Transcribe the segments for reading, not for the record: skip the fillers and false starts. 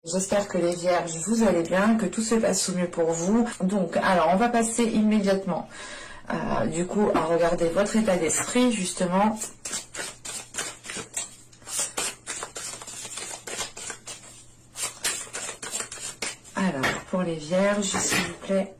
J'espère que les vierges, vous allez bien, que tout se passe au mieux pour vous. Donc, alors, on va passer immédiatement, du coup, à regarder votre état d'esprit, justement. Alors, pour les vierges, s'il vous plaît.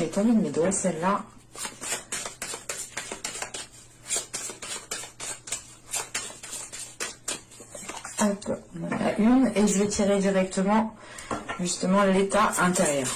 Elle est tombée de mes doigts, celle-là. Hop, on en a une. Et je vais tirer directement, justement, l'état intérieur.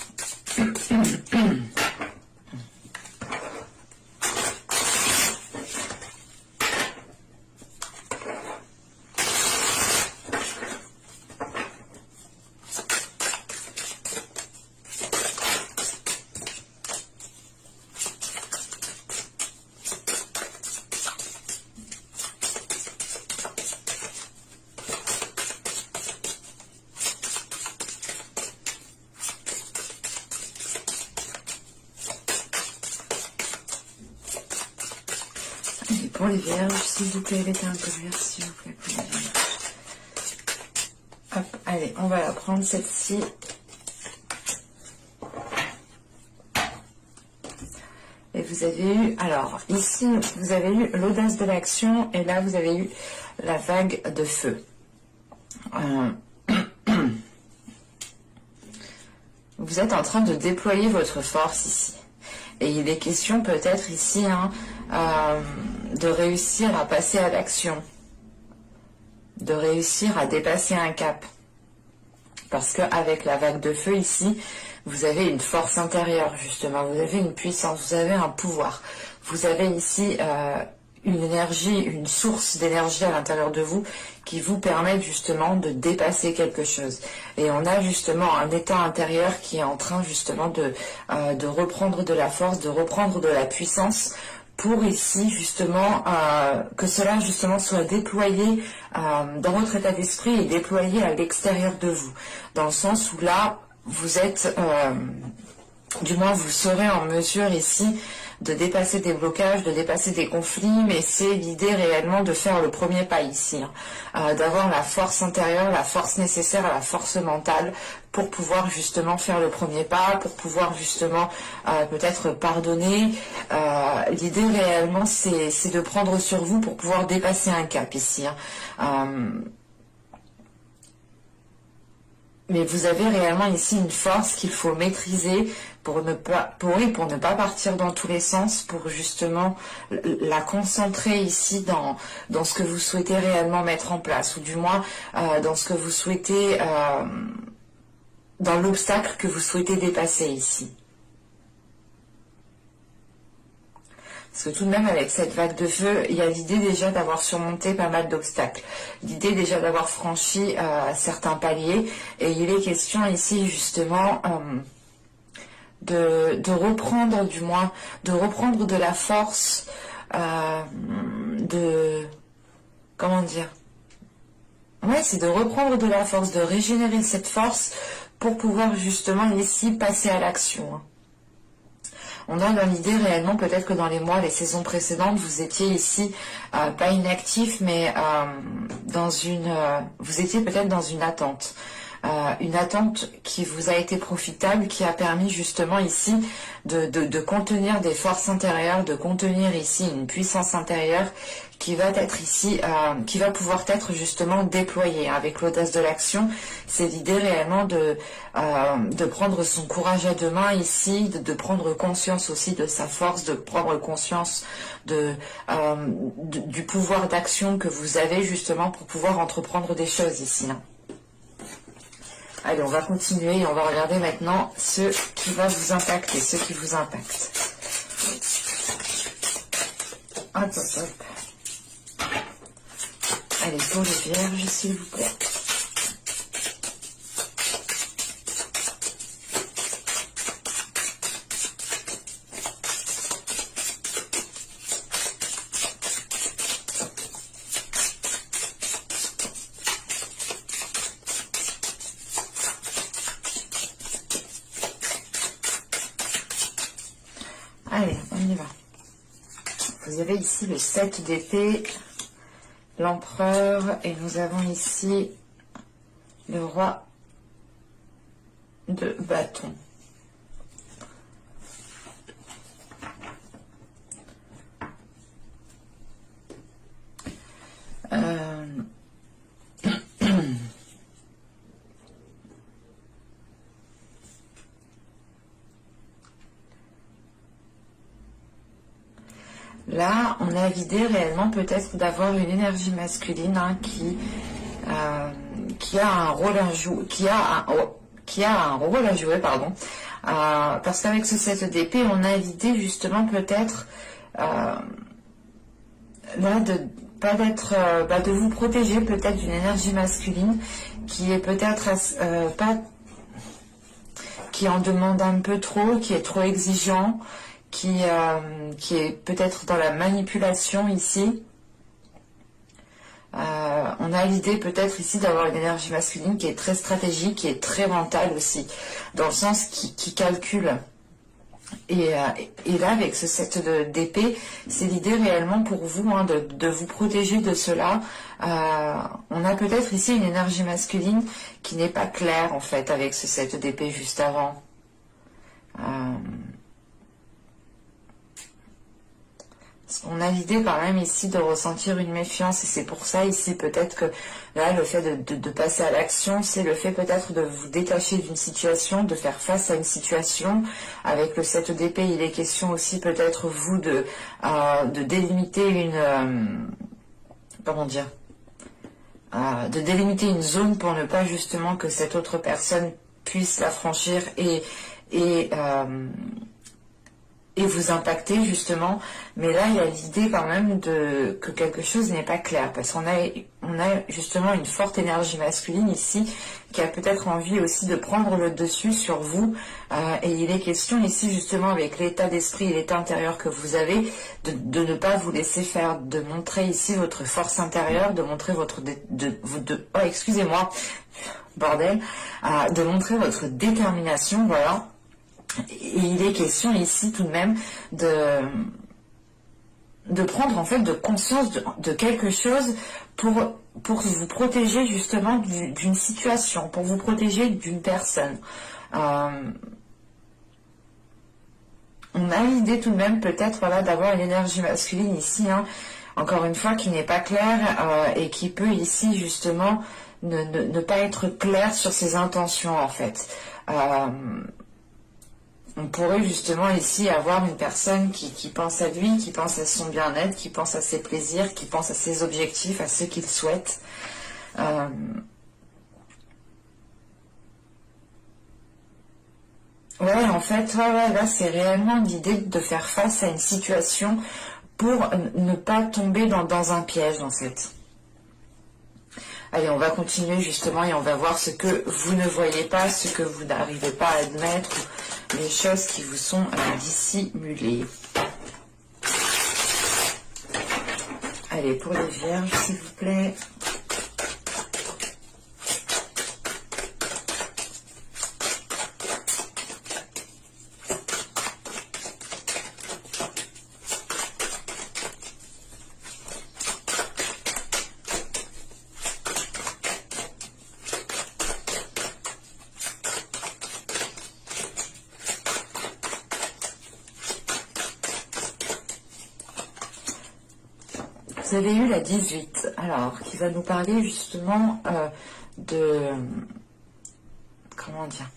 Pour les vierges, s'il vous plaît, l'état intérieur, s'il vous plaît, pour les vierges. Hop, allez, on va la prendre, celle-ci. Et vous avez eu, alors, ici, vous avez eu l'audace de l'action, et là, vous avez eu la vague de feu. Vous êtes en train de déployer votre force ici. Et il est question peut-être ici, hein, de réussir à passer à l'action, de réussir à dépasser un cap. Parce qu'avec la vague de feu ici, vous avez une force intérieure justement, vous avez une puissance, vous avez un pouvoir. Vous avez ici une énergie, une source d'énergie à l'intérieur de vous qui vous permet justement de dépasser quelque chose. Et on a justement un état intérieur qui est en train justement de reprendre de la force, de reprendre de la puissance pour ici justement que cela justement soit déployé dans votre état d'esprit et déployé à l'extérieur de vous. Dans le sens où là, vous êtes, du moins vous serez en mesure ici de dépasser des blocages, de dépasser des conflits, mais c'est l'idée réellement de faire le premier pas ici, hein, d'avoir la force intérieure, la force nécessaire, la force mentale pour pouvoir justement faire le premier pas, pour pouvoir justement peut-être pardonner. L'idée réellement c'est de prendre sur vous pour pouvoir dépasser un cap ici, hein. Mais vous avez réellement ici une force qu'il faut maîtriser pour ne pas partir dans tous les sens, pour justement la concentrer ici dans ce que vous souhaitez réellement mettre en place, ou du moins dans ce que vous souhaitez, dans l'obstacle que vous souhaitez dépasser ici. Parce que tout de même, avec cette vague de feu, il y a l'idée déjà d'avoir surmonté pas mal d'obstacles. L'idée déjà d'avoir franchi certains paliers. Et il est question ici, justement, de reprendre, du moins, de reprendre de la force, comment dire? Ouais, c'est de reprendre de la force, de régénérer cette force pour pouvoir, justement, ici, passer à l'action, hein. On a dans l'idée réellement, peut-être que dans les mois, les saisons précédentes, vous étiez ici, pas inactif, mais vous étiez peut-être dans une attente. Une attente qui vous a été profitable, qui a permis justement ici de contenir des forces intérieures, de contenir ici une puissance intérieure qui va être ici, qui va pouvoir être justement déployée. Avec l'audace de l'action, c'est l'idée réellement de prendre son courage à deux mains ici, de prendre conscience aussi de sa force, de prendre conscience du pouvoir d'action que vous avez justement pour pouvoir entreprendre des choses ici, hein. Allez, on va continuer et on va regarder maintenant ce qui va vous impacter, ce qui vous impacte. Hop, hop, hop. Allez, pour les vierges, s'il vous plaît. vous avez ici le 7 d'épée, l'empereur, et nous avons ici le roi de bâton. Là, on a l'idée réellement peut-être d'avoir une énergie masculine hein, qui a un rôle à jouer, qui a un rôle à jouer, pardon. Parce qu'avec ce 7 d'épée, on a l'idée justement peut-être là de pas d'être, de vous protéger peut-être d'une énergie masculine qui est peut-être pas, qui en demande un peu trop, qui est trop exigeant. Qui est peut-être dans la manipulation ici. On a l'idée peut-être ici d'avoir une énergie masculine qui est très stratégique, qui est très mentale aussi, dans le sens qui calcule. Et là, avec ce 7 d'épée, c'est l'idée réellement pour vous hein, de vous protéger de cela. On a peut-être ici une énergie masculine qui n'est pas claire en fait avec ce 7 d'épée juste avant. On a l'idée quand même ici de ressentir une méfiance et c'est pour ça ici peut-être que là le fait de passer à l'action, c'est le fait peut-être de vous détacher d'une situation, de faire face à une situation. Avec le 7 d'épée, il est question aussi peut-être vous de délimiter une... comment dire de délimiter une zone pour ne pas justement que cette autre personne puisse la franchir et vous impacter justement, mais là il y a l'idée quand même que quelque chose n'est pas clair, parce qu'on a justement une forte énergie masculine ici, qui a peut-être envie aussi de prendre le dessus sur vous, et il est question ici justement avec l'état d'esprit et l'état intérieur que vous avez, de ne pas vous laisser faire, de montrer ici votre force intérieure, de montrer votre... oh excusez-moi, bordel, de montrer votre détermination, voilà. Et il est question ici tout de même de prendre en fait de conscience de quelque chose pour vous protéger justement d'une situation, pour vous protéger d'une personne. On a l'idée tout de même peut-être voilà, d'avoir une énergie masculine ici, hein, encore une fois qui n'est pas claire et qui peut ici justement ne pas être claire sur ses intentions en fait. On pourrait justement ici avoir une personne qui pense à lui, qui pense à son bien-être, qui pense à ses plaisirs, qui pense à ses objectifs, à ce qu'il souhaite. Ouais, en fait, là, c'est réellement l'idée de faire face à une situation pour ne pas tomber dans un piège, en fait. Allez, on va continuer justement et on va voir ce que vous ne voyez pas, ce que vous n'arrivez pas à admettre, les choses qui vous sont dissimulées. Allez, pour les vierges, s'il vous plaît. Vous avez eu la 18, alors, qui va nous parler justement de... Comment dire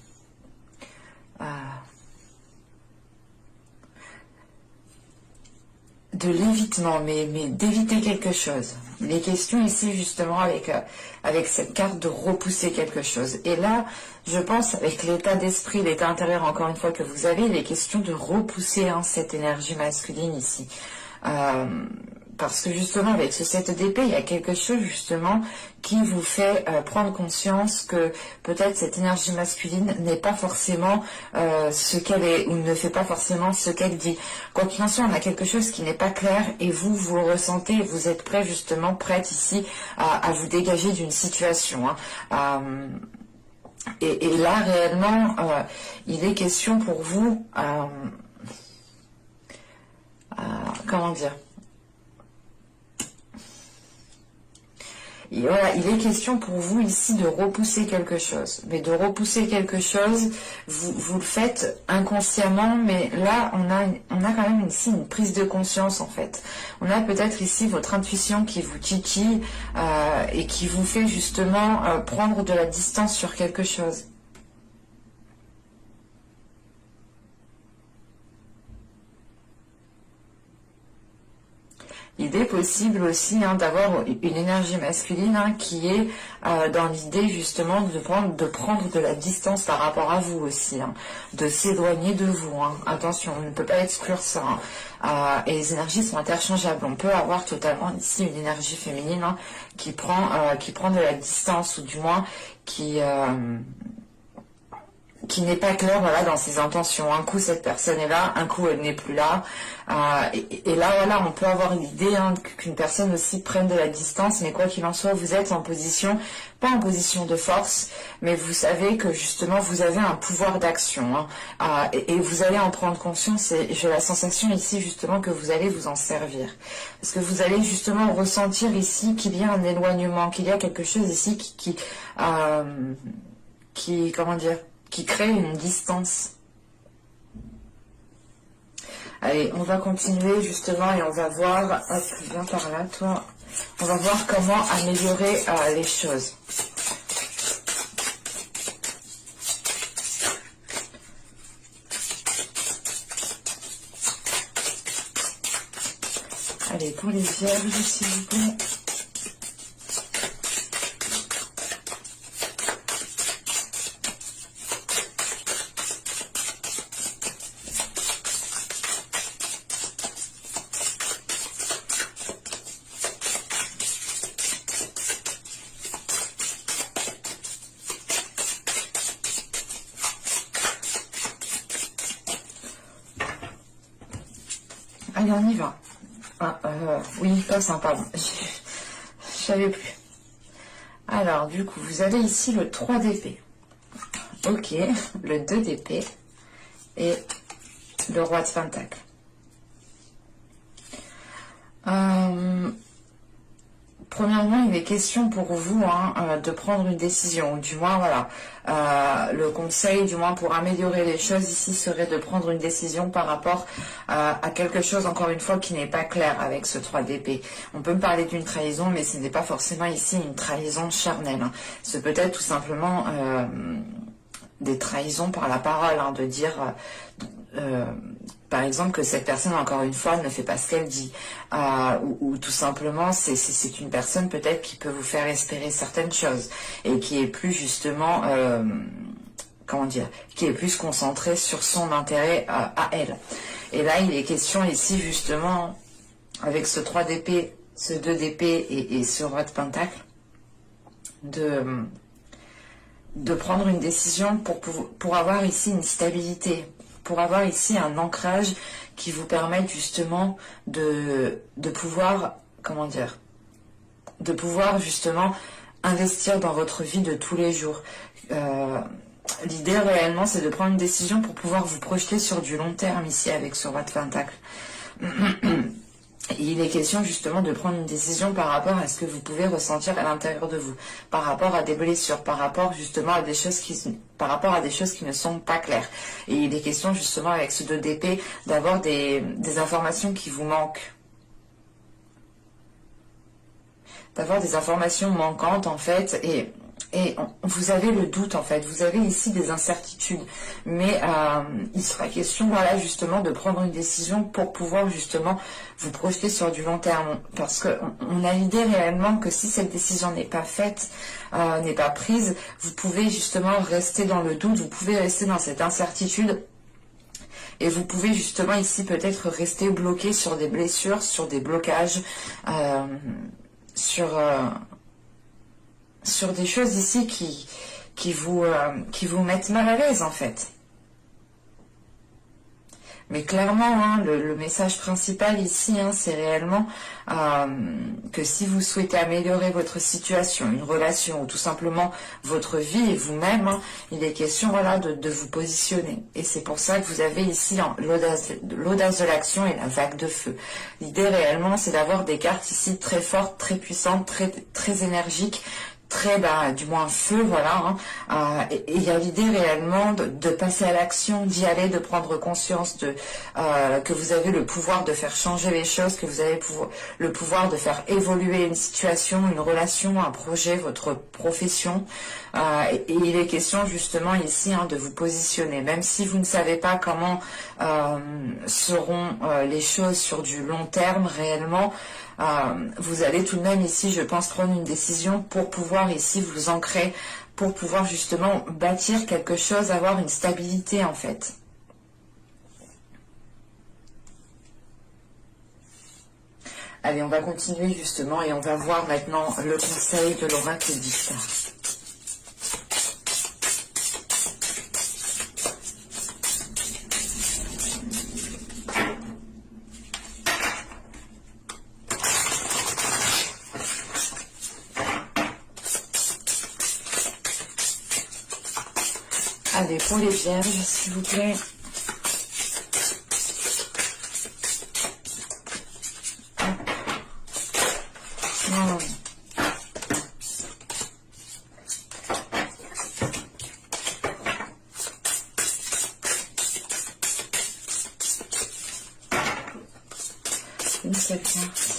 de l'évitement, mais d'éviter quelque chose. Il est question ici justement avec cette carte de repousser quelque chose. Et là, je pense avec l'état d'esprit, l'état intérieur encore une fois que vous avez, il est question de repousser cette énergie masculine ici. Parce que justement avec ce 7 d'épée, il y a quelque chose justement qui vous fait prendre conscience que peut-être cette énergie masculine n'est pas forcément ce qu'elle est ou ne fait pas forcément ce qu'elle dit. Quoi qu'il en soit, on a quelque chose qui n'est pas clair et vous le ressentez et vous êtes prêt justement, prête ici à vous dégager d'une situation. Et là réellement, il est question pour vous, comment dire, Et voilà, il est question pour vous ici de repousser quelque chose. Mais de repousser quelque chose, vous le faites inconsciemment, mais là, on a quand même ici une prise de conscience, en fait. On a peut-être ici votre intuition qui vous titille et qui vous fait justement prendre de la distance sur quelque chose. Il est possible aussi d'avoir une énergie masculine qui est dans l'idée justement de prendre de la distance par rapport à vous aussi, de s'éloigner de vous. Attention, on ne peut pas exclure ça. Et les énergies sont interchangeables. On peut avoir totalement ici une énergie féminine qui prend de la distance, ou du moins qui n'est pas clair, voilà, dans ses intentions. Un coup cette personne est là, un coup elle n'est plus là, et là voilà, on peut avoir l'idée qu'une personne aussi prenne de la distance, mais quoi qu'il en soit, vous êtes en position, pas en position de force, mais vous savez que justement vous avez un pouvoir d'action, et vous allez en prendre conscience, et j'ai la sensation ici justement que vous allez vous en servir, parce que vous allez justement ressentir ici qu'il y a un éloignement, qu'il y a quelque chose ici qui comment dire, qui crée une distance. Allez, on va continuer justement et on va voir, hop, viens par là toi, on va voir comment améliorer les choses. Allez, pour les vierges, s'il vous plaît. Allez, on y va. Oui, pas sympa. Je savais plus. Alors, du coup, vous avez ici le 3 d'épée. Ok, le 2 d'épée et le roi de pentacle. Premièrement, il est question pour vous de prendre une décision, ou du moins, voilà, le conseil, du moins pour améliorer les choses ici, serait de prendre une décision par rapport à quelque chose, encore une fois, qui n'est pas clair avec ce 3 d'épée. On peut me parler d'une trahison, mais ce n'est pas forcément ici une trahison charnelle. C'est peut-être tout simplement des trahisons par la parole, de dire... par exemple que cette personne, encore une fois, ne fait pas ce qu'elle dit, ou tout simplement c'est une personne peut-être qui peut vous faire espérer certaines choses et qui est plus justement comment dire, qui est plus concentrée sur son intérêt à elle. Et là il est question ici justement avec ce 3 d'épée, ce 2 d'épée et ce roi de pentacle de prendre une décision pour avoir ici une stabilité, pour avoir ici un ancrage qui vous permette justement de pouvoir, comment dire, de pouvoir justement investir dans votre vie de tous les jours. L'idée réellement, c'est de prendre une décision pour pouvoir vous projeter sur du long terme ici avec ce roi de pentacle. Il est question justement de prendre une décision par rapport à ce que vous pouvez ressentir à l'intérieur de vous, par rapport à des blessures, par rapport justement à des choses qui ne sont pas claires. Et il est question justement avec ce 2 d'épée d'avoir des informations qui vous manquent. D'avoir des informations manquantes en fait, et vous avez le doute en fait, vous avez ici des incertitudes, mais il sera question, voilà, justement de prendre une décision pour pouvoir justement vous projeter sur du long terme, parce qu'on a l'idée réellement que si cette décision n'est pas faite, n'est pas prise, vous pouvez justement rester dans le doute, vous pouvez rester dans cette incertitude, et vous pouvez justement ici peut-être rester bloqué sur des blessures, sur des blocages, sur des choses ici qui vous mettent mal à l'aise en fait. Mais clairement, hein, le message principal ici, hein, c'est réellement que si vous souhaitez améliorer votre situation, une relation ou tout simplement votre vie et vous-même, hein, il est question voilà, de vous positionner. Et c'est pour ça que vous avez ici l'audace de l'action et la vague de feu. L'idée réellement, c'est d'avoir des cartes ici très fortes, très puissantes, très énergiques, très du moins feu, voilà, hein. Et il y a l'idée réellement de passer à l'action, d'y aller, de prendre conscience que vous avez le pouvoir de faire changer les choses, que vous avez le pouvoir de faire évoluer une situation, une relation, un projet, votre profession. Et il est question justement ici hein, de vous positionner, même si vous ne savez pas comment seront les choses sur du long terme réellement. Vous allez tout de même ici, je pense, prendre une décision pour pouvoir ici vous ancrer, pour pouvoir justement bâtir quelque chose, avoir une stabilité en fait. Allez, on va continuer justement et on va voir maintenant le conseil de l'oracle d'Ishtar. Allez, pour les vierges, s'il vous plaît. Une seule carte.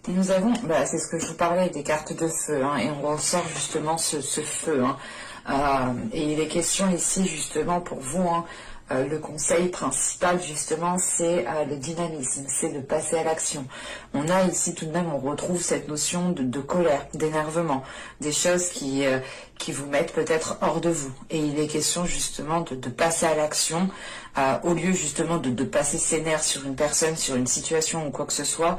Nous avons, c'est ce que je vous parlais des cartes de feu, hein, et on ressort justement ce feu. Hein, et il est question ici justement pour vous, hein, le conseil principal justement c'est le dynamisme, c'est de passer à l'action. On a ici tout de même, on retrouve cette notion de colère, d'énervement, des choses qui vous mettent peut-être hors de vous. Et il est question justement de passer à l'action, au lieu justement de passer ses nerfs sur une personne, sur une situation ou quoi que ce soit.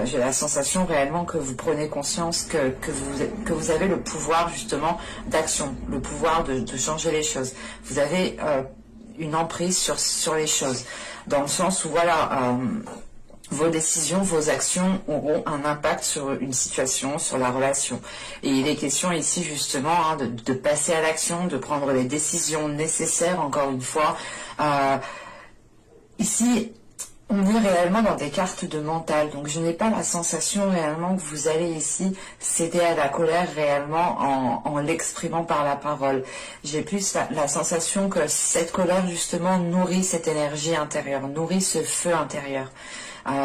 J'ai la sensation réellement que vous prenez conscience que vous avez le pouvoir justement d'action, le pouvoir de changer les choses. Vous avez une emprise sur les choses, dans le sens où voilà, vos décisions, vos actions auront un impact sur une situation, sur la relation. Et il est question ici justement hein, de passer à l'action, de prendre les décisions nécessaires, encore une fois. Ici, on est réellement dans des cartes de mental, donc je n'ai pas la sensation réellement que vous allez ici céder à la colère réellement en l'exprimant par la parole. J'ai plus la sensation que cette colère justement nourrit cette énergie intérieure, nourrit ce feu intérieur.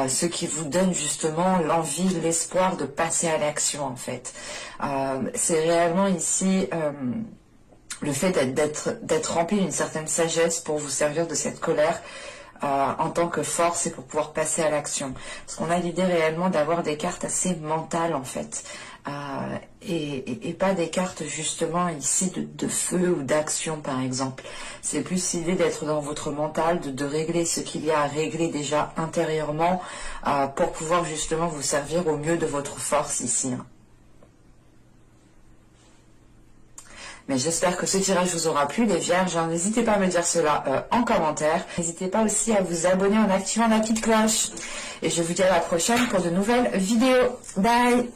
Ce qui vous donne justement l'envie, l'espoir de passer à l'action en fait. C'est réellement ici le fait d'être rempli d'une certaine sagesse pour vous servir de cette colère en tant que force et pour pouvoir passer à l'action. Parce qu'on a l'idée réellement d'avoir des cartes assez mentales en fait. Et pas des cartes justement ici de feu ou d'action par exemple. C'est plus l'idée d'être dans votre mental, de régler ce qu'il y a à régler déjà intérieurement pour pouvoir justement vous servir au mieux de votre force ici. Hein. Mais j'espère que ce tirage vous aura plu, les vierges. N'hésitez pas à me dire cela en commentaire. N'hésitez pas aussi à vous abonner en activant la petite cloche. Et je vous dis à la prochaine pour de nouvelles vidéos. Bye!